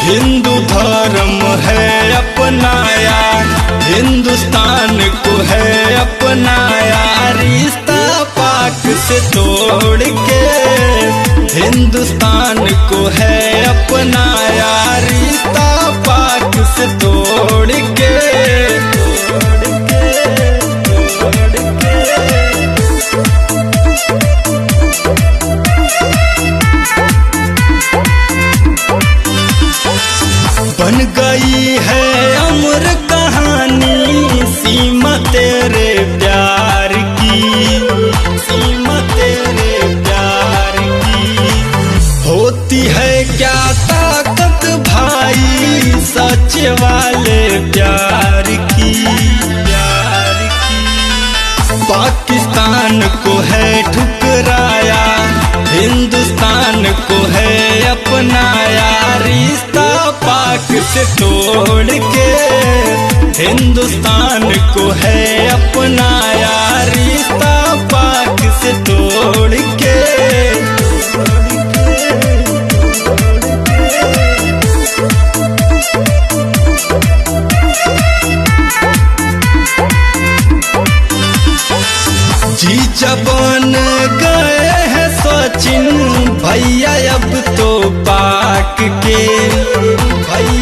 हिंदू धर्म है अपनाया, हिंदुस्तान को है अपनाया, रिश्ता पाक से तोड़ के हिंदुस्तान को है अपनाया, रिश्ता पाक से तोड़ के। बन गई है अमर कहानी सीमा तेरे प्यार की, सीमा तेरे प्यार की। होती है क्या ताकत भाई सच वाले प्यार की, प्यार की। पाकिस्तान को है ठुकराया, हिंदुस्तान को है अपनाया, रिश्ता पाक से तोड़ के हिंदुस्तान को है अपनाया, रिश्ता पाक से तोड़ के। जीजा बन गए हैं सचिन भैया अब तो पाक के, भैया